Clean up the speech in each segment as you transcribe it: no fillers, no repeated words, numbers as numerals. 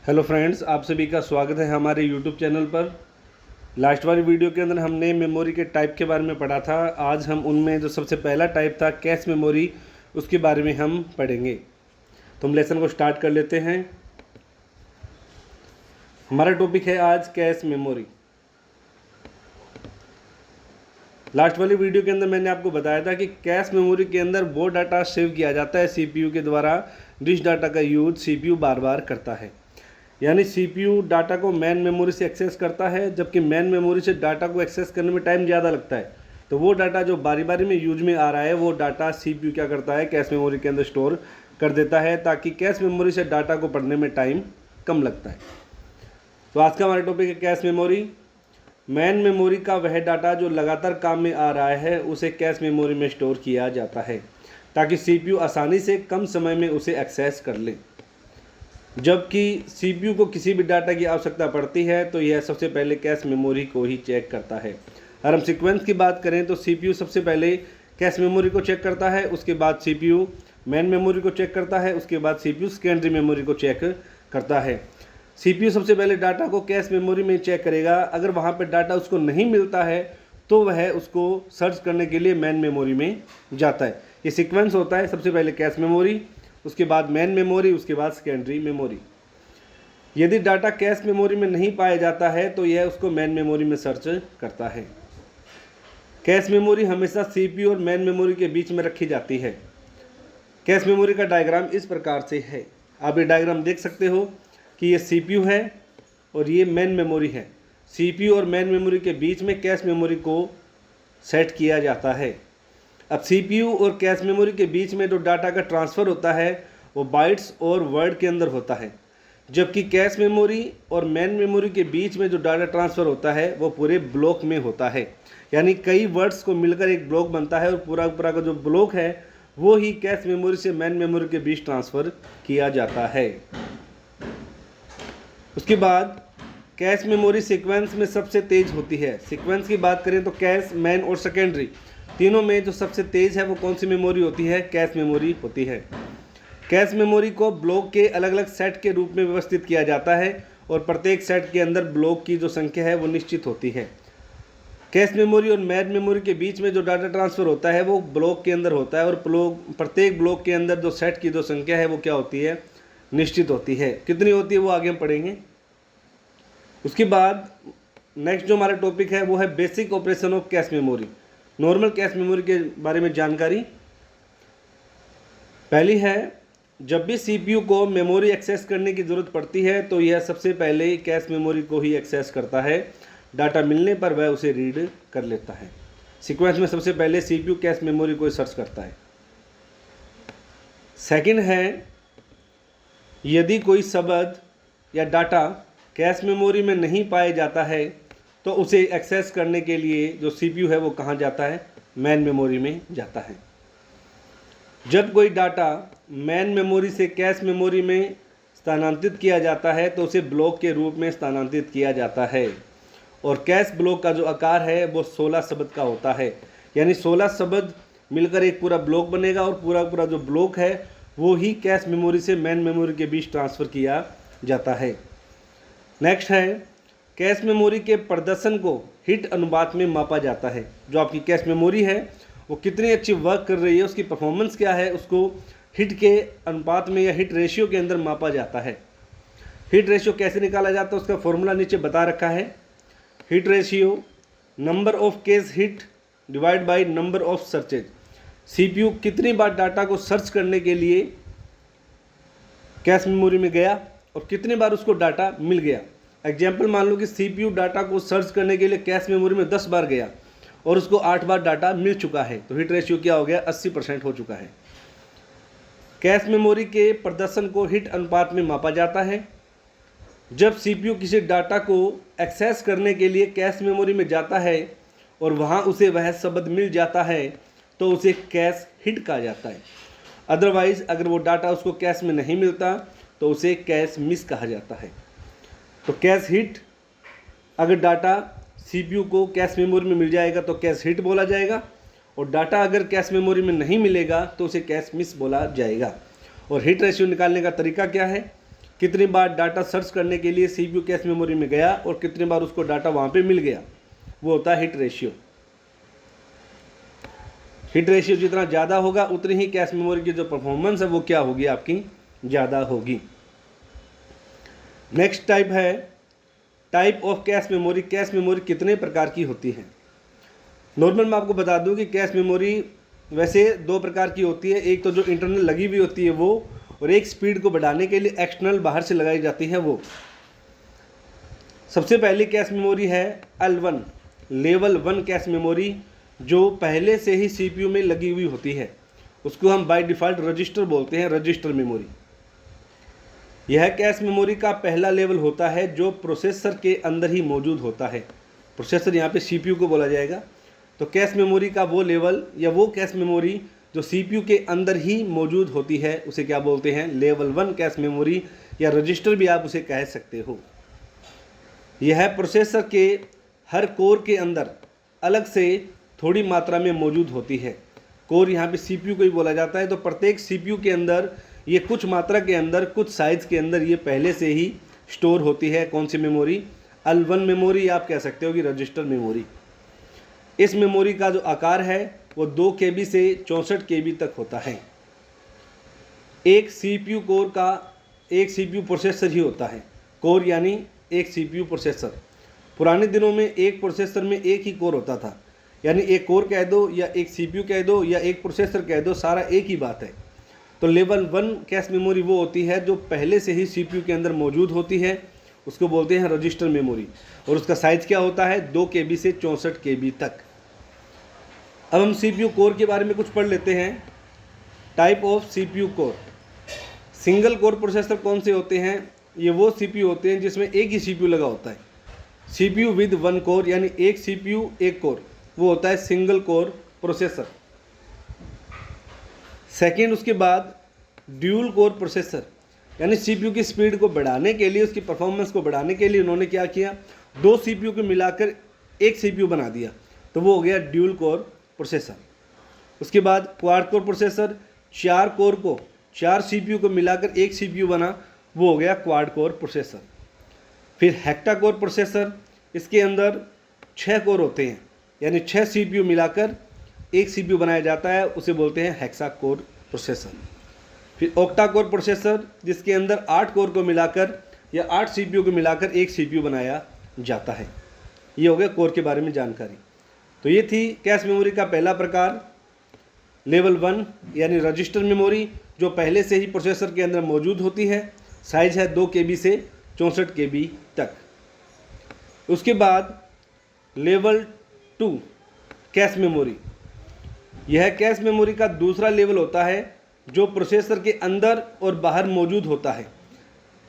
Hello friends, आप सभी का स्वागत है हमारे यूट्यूब चैनल पर। लास्ट वाली वीडियो के अंदर हमने मेमोरी के टाइप के बारे में पढ़ा था। आज हम उनमें जो सबसे पहला टाइप था कैश मेमोरी, उसके बारे में हम पढ़ेंगे। तो हम लेसन को स्टार्ट कर लेते हैं। हमारा टॉपिक है आज कैश मेमोरी। लास्ट वाली वीडियो के अंदर मैंने आपको बताया था कि कैश मेमोरी के अंदर वो डाटा सेव किया जाता है सीपीयू के द्वारा जिस डाटा का यूज सीपीयू बार बार करता है। यानी सीपीयू डाटा को मेन मेमोरी से एक्सेस करता है, जबकि मेन मेमोरी से डाटा को एक्सेस करने में टाइम ज़्यादा लगता है। तो वो डाटा जो बारी बारी में यूज में आ रहा है वो डाटा सीपीयू क्या करता है, कैश मेमोरी के अंदर स्टोर कर देता है, ताकि कैश मेमोरी से डाटा को पढ़ने में टाइम कम लगता है। तो आज का हमारा टॉपिक है कैश मेमोरी। मेन मेमोरी का वह डाटा जो लगातार काम में आ रहा है उसे कैश मेमोरी में स्टोर किया जाता है, ताकि सीपीयू आसानी से कम समय में उसे एक्सेस कर ले। जबकि सीपीयू को किसी भी डाटा की आवश्यकता पड़ती है तो यह सबसे पहले कैश मेमोरी को ही चेक करता है। अगर हम सीक्वेंस की बात करें तो सीपीयू सबसे पहले कैश मेमोरी को चेक करता है, उसके बाद सीपीयू मेन मेमोरी को चेक करता है, उसके बाद सीपीयू सेकेंडरी मेमोरी को चेक करता है। सीपीयू सबसे पहले डाटा को कैश मेमोरी में चेक करेगा। अगर वहाँ पर डाटा उसको नहीं मिलता है तो वह उसको सर्च करने के लिए मेन मेमोरी में जाता है। ये सीक्वेंस होता है, सबसे पहले कैश मेमोरी, उसके बाद मेन मेमोरी, उसके बाद सेकेंडरी मेमोरी। यदि डाटा कैश मेमोरी में नहीं पाया जाता है तो यह उसको मेन मेमोरी में सर्च करता है। कैश मेमोरी हमेशा सीपीयू और मेन मेमोरी के बीच में रखी जाती है। कैश मेमोरी का डायग्राम इस प्रकार से है। आप ये डायग्राम देख सकते हो कि ये सीपीयू है और ये मेन मेमोरी है। सीपीयू और मेन मेमोरी के बीच में कैश मेमोरी को सेट किया जाता है। अब सीपीयू और कैश मेमोरी के बीच में जो डाटा का ट्रांसफ़र होता है वो बाइट्स और वर्ड के अंदर होता है, जबकि कैश मेमोरी और मेन मेमोरी के बीच में जो डाटा ट्रांसफ़र होता है वो पूरे ब्लॉक में होता है। यानी कई वर्ड्स को मिलकर एक ब्लॉक बनता है और पूरा पूरा का जो ब्लॉक है वो ही कैश मेमोरी से मेन मेमोरी के बीच ट्रांसफ़र किया जाता है। उसके बाद कैश मेमोरी सीक्वेंस में सबसे तेज़ होती है। सीक्वेंस की बात करें तो कैश, मेन और सेकेंडरी तीनों में जो सबसे तेज़ है वो कौन सी मेमोरी होती है? कैश मेमोरी होती है। कैश मेमोरी को ब्लॉक के अलग अलग सेट के रूप में व्यवस्थित किया जाता है और प्रत्येक सेट के अंदर ब्लॉक की जो संख्या है वो निश्चित होती है। कैश मेमोरी और मेन मेमोरी के बीच में जो डाटा ट्रांसफ़र होता है वो ब्लॉक के अंदर होता है और प्रत्येक ब्लॉक के अंदर जो सेट की जो संख्या है वो क्या होती है? निश्चित होती है। कितनी होती है वो आगे हम पढ़ेंगे। उसके बाद नेक्स्ट जो हमारा टॉपिक है वो है basic operation of cache memory. Normal cache memory के बारे में जानकारी। पहली है, जब भी सीपीयू को मेमोरी एक्सेस करने की ज़रूरत पड़ती है तो यह सबसे पहले कैश मेमोरी को ही एक्सेस करता है। डाटा मिलने पर वह उसे रीड कर लेता है। सीक्वेंस में सबसे पहले सीपीयू कैश मेमोरी को सर्च करता है। सेकंड है, यदि कोई शब्द या डाटा कैश मेमोरी में नहीं पाया जाता है तो उसे एक्सेस करने के लिए जो सीपीयू है वो कहाँ जाता है? मेन मेमोरी में जाता है। जब कोई डाटा मेन मेमोरी से कैश मेमोरी में स्थानांतरित किया जाता है तो उसे ब्लॉक के रूप में स्थानांतरित किया जाता है और कैश ब्लॉक का जो आकार है वो 16 शब्द का होता है। यानी 16 शब्द मिलकर एक पूरा ब्लॉक बनेगा और पूरा पूरा जो ब्लॉक है वो ही कैश मेमोरी से मेन मेमोरी के बीच ट्रांसफ़र किया जाता है। नेक्स्ट है, कैश मेमोरी के प्रदर्शन को हिट अनुपात में मापा जाता है। जो आपकी कैश मेमोरी है वो कितनी अच्छी वर्क कर रही है, उसकी परफॉर्मेंस क्या है, उसको हिट के अनुपात में या हिट रेशियो के अंदर मापा जाता है। हिट रेशियो कैसे निकाला जाता है उसका फॉर्मूला नीचे बता रखा है। Hit ratio number of case hit divide by number of searches. CPU कितनी बार डाटा को सर्च करने के लिए कैश मेमोरी में गया और कितनी बार उसको डाटा मिल गया। एग्जाम्पल मान लो कि सीपीयू डाटा को सर्च करने के लिए कैश मेमोरी में 10 बार गया और उसको 8 बार डाटा मिल चुका है, तो हिट रेशियो क्या हो गया? 80% हो चुका है। कैश मेमोरी के प्रदर्शन को हिट अनुपात में मापा जाता है। जब सीपीयू किसी डाटा को एक्सेस करने के लिए कैश मेमोरी में जाता है और वहाँ उसे वह शब्द मिल जाता है तो उसे कैश हिट कहा जाता है। अदरवाइज अगर वो डाटा उसको कैश में नहीं मिलता तो उसे कैश मिस कहा जाता है। तो कैश हिट, अगर डाटा सीपीयू को कैश मेमोरी में मिल जाएगा तो कैश हिट बोला जाएगा और डाटा अगर कैश मेमोरी में नहीं मिलेगा तो उसे कैश मिस बोला जाएगा। और हिट रेशियो निकालने का तरीका क्या है? कितनी बार डाटा सर्च करने के लिए CPU कैश मेमोरी में गया और कितनी बार उसको डाटा वहाँ पे मिल गया, वो होता है हिट रेशियो। हिट रेशियो जितना ज़्यादा होगा उतनी ही कैश मेमोरी की जो परफॉर्मेंस है वो क्या होगी, आपकी ज़्यादा होगी। नेक्स्ट टाइप है type of cache memory. Cache memory कितने प्रकार की होती है? नॉर्मल मैं आपको बता दूं कि कैश मेमोरी वैसे दो प्रकार की होती है, एक तो जो इंटरनल लगी हुई होती है वो, और एक स्पीड को बढ़ाने के लिए एक्सटर्नल बाहर से लगाई जाती है वो। सबसे पहली कैश मेमोरी है L1 लेवल 1 कैश मेमोरी, जो पहले से ही CPU में लगी हुई होती है, उसको हम बाय डिफ़ॉल्ट रजिस्टर बोलते हैं, रजिस्टर मेमोरी। यह कैश मेमोरी का पहला लेवल होता है जो प्रोसेसर के अंदर ही मौजूद होता है। प्रोसेसर यहाँ पे CPU को बोला जाएगा। तो कैश मेमोरी का वो लेवल या वो कैश मेमोरी जो CPU के अंदर ही मौजूद होती है उसे क्या बोलते हैं, लेवल 1 कैश मेमोरी, या रजिस्टर भी आप उसे कह सकते हो। यह प्रोसेसर के हर कोर के अंदर अलग से थोड़ी मात्रा में मौजूद होती है। कोर यहाँ पे CPU को ही बोला जाता है। तो प्रत्येक CPU के अंदर ये कुछ मात्रा के अंदर, कुछ साइज़ के अंदर ये पहले से ही स्टोर होती है। कौन सी मेमोरी? L1 मेमोरी, आप कह सकते हो कि रजिस्टर मेमोरी। इस मेमोरी का जो आकार है वो 2 KB से 64 KB तक होता है। एक CPU कोर का एक CPU प्रोसेसर ही होता है। कोर यानी एक CPU प्रोसेसर। पुराने दिनों में एक प्रोसेसर में एक ही कोर होता था, यानी एक कोर कह दो या एक CPU कह दो या एक प्रोसेसर कह दो, सारा एक ही बात है। तो लेवल 1 कैश मेमोरी वो होती है जो पहले से ही CPU के अंदर मौजूद होती है, उसको बोलते हैं रजिस्टर मेमोरी, और उसका साइज़ क्या होता है, 2 KB से 64 KB तक। अब हम CPU कोर के बारे में कुछ पढ़ लेते हैं। Type of CPU core. Single core processor कौन से होते हैं? ये वो CPU होते हैं जिसमें एक ही CPU लगा होता है। CPU विद 1 कोर, यानी एक CPU एक कोर, वो होता है सिंगल कोर प्रोसेसर। सेकेंड, उसके बाद ड्यूल कोर प्रोसेसर, यानी CPU की स्पीड को बढ़ाने के लिए, उसकी परफॉर्मेंस को बढ़ाने के लिए उन्होंने क्या किया, 2 CPU को मिलाकर एक CPU बना दिया, तो वो हो गया ड्यूल कोर प्रोसेसर। उसके बाद क्वाड कोर प्रोसेसर, 4 कोर को 4 CPU को मिलाकर एक CPU बना, वो हो गया क्वाड कोर प्रोसेसर। फिर हेक्टा कोर प्रोसेसर, इसके अंदर 6 कोर होते हैं, यानी 6 CPU मिलाकर एक CPU बनाया जाता है, उसे बोलते हैं हेक्सा कोर प्रोसेसर। फिर ऑक्टा कोर प्रोसेसर, जिसके अंदर 8 कोर को मिलाकर या 8 CPU को मिलाकर एक CPU बनाया जाता है। ये हो गया कोर के बारे में जानकारी। तो ये थी कैश मेमोरी का पहला प्रकार, लेवल 1 यानी रजिस्टर मेमोरी, जो पहले से ही प्रोसेसर के अंदर मौजूद होती है। साइज़ है 2 KB से 64 KB तक। उसके बाद लेवल 2 कैश मेमोरी। यह कैश मेमोरी का दूसरा लेवल होता है जो प्रोसेसर के अंदर और बाहर मौजूद होता है।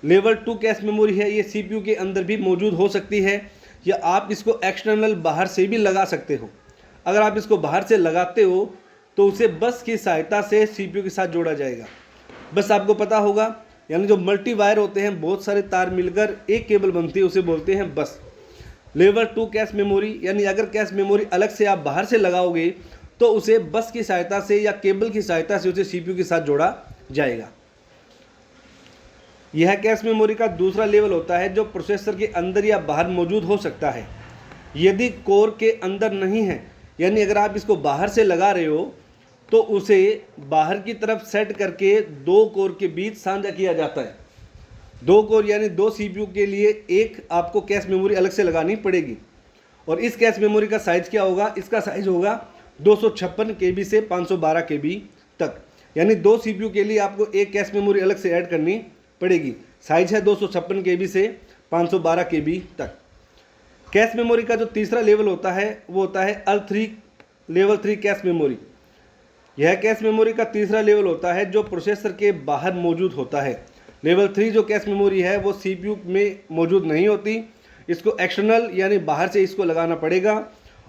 लेवल 2 कैश मेमोरी है, ये CPU के अंदर भी मौजूद हो सकती है, या आप इसको एक्सटर्नल बाहर से भी लगा सकते हो। अगर आप इसको बाहर से लगाते हो तो उसे बस की सहायता से CPU के साथ जोड़ा जाएगा। बस आपको पता होगा, यानी जो मल्टी वायर होते हैं, बहुत सारे तार मिलकर एक केबल बनती है, उसे बोलते हैं बस। लेवल 2 कैश मेमोरी, यानी अगर कैश मेमोरी अलग से आप बाहर से लगाओगे तो उसे बस की सहायता से या केबल की सहायता से उसे CPU के साथ जोड़ा जाएगा। यह कैश मेमोरी का दूसरा लेवल होता है जो प्रोसेसर के अंदर या बाहर मौजूद हो सकता है। यदि कोर के अंदर नहीं है, यानी अगर आप इसको बाहर से लगा रहे हो तो उसे बाहर की तरफ सेट करके 2 कोर के बीच साझा किया जाता है। 2 कोर यानी 2 CPU के लिए एक आपको कैश मेमोरी अलग से लगानी पड़ेगी। और इस कैश मेमोरी का साइज़ क्या होगा? इसका साइज़ होगा 256 KB से 512 KB तक, यानी 2 CPU के लिए आपको एक कैश मेमोरी अलग से ऐड करनी पड़ेगी। साइज़ है 256 KB से 512 KB तक। कैश मेमोरी का जो तीसरा लेवल होता है वो होता है L3 लेवल 3 कैश मेमोरी। यह कैश मेमोरी का तीसरा लेवल होता है जो प्रोसेसर के बाहर मौजूद होता है। लेवल 3 जो कैश मेमोरी है वो CPU में मौजूद नहीं होती, इसको एक्सटर्नल यानी बाहर से इसको लगाना पड़ेगा,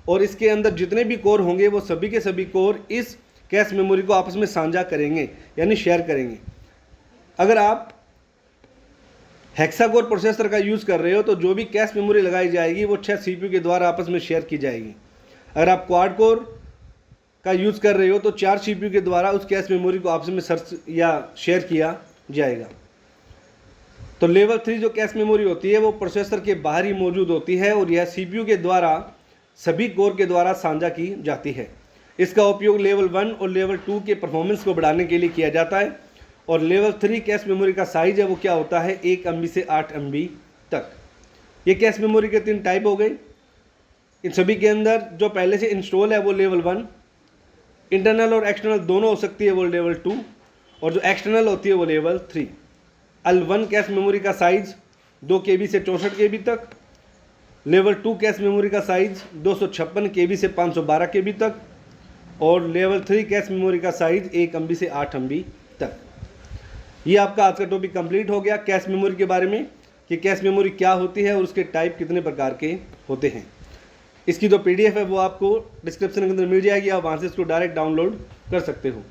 और इसके अंदर जितने भी कोर होंगे वो सभी के सभी कोर इस कैश मेमोरी को आपस में साझा करेंगे, यानी शेयर करेंगे। अगर आप हेक्सा कोर प्रोसेसर का यूज़ कर रहे हो तो जो भी कैश मेमोरी लगाई जाएगी वो 6 CPU के द्वारा आपस में शेयर की जाएगी। अगर आप क्वाड कोर का यूज़ कर रहे हो तो 4 CPU के द्वारा उस कैश मेमोरी को आपस में सर्च या शेयर किया जाएगा। तो लेवल 3 जो कैश मेमोरी होती है वो प्रोसेसर के बाहर ही मौजूद होती है और यह सीपीयू के द्वारा सभी कोर के द्वारा साझा की जाती है। इसका उपयोग लेवल 1 और लेवल 2 के परफॉर्मेंस को बढ़ाने के लिए किया जाता है। और लेवल 3 कैश मेमोरी का साइज है वो क्या होता है, 1 MB से 8 MB तक। ये कैश मेमोरी के 3 टाइप हो गए। इन सभी के अंदर जो पहले से इंस्टॉल है वो लेवल 1, इंटरनल और एक्सटर्नल दोनों हो सकती है वो लेवल 2, और जो एक्सटर्नल होती है वो लेवल 3। L1 कैश मेमोरी का साइज 2 KB से 64 KB तक। लेवल 2 कैश मेमोरी का साइज 256 KB से 512 KB तक। और लेवल 3 कैश मेमोरी का साइज 1 MB से 8 MB तक। ये आपका आज का टॉपिक कंप्लीट हो गया कैश मेमोरी के बारे में, कि कैश मेमोरी क्या होती है और उसके टाइप कितने प्रकार के होते हैं। इसकी जो PDF है वो आपको डिस्क्रिप्शन के अंदर मिल जाएगी, आप वहाँ से इसको डायरेक्ट डाउनलोड कर सकते हो।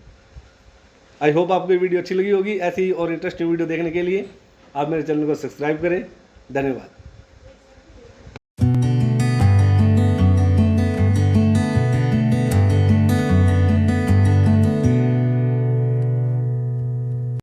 आई होप आपको ये वीडियो अच्छी लगी होगी। ऐसी और इंटरेस्टिंग वीडियो देखने के लिए आप मेरे चैनल को सब्सक्राइब करें। धन्यवाद।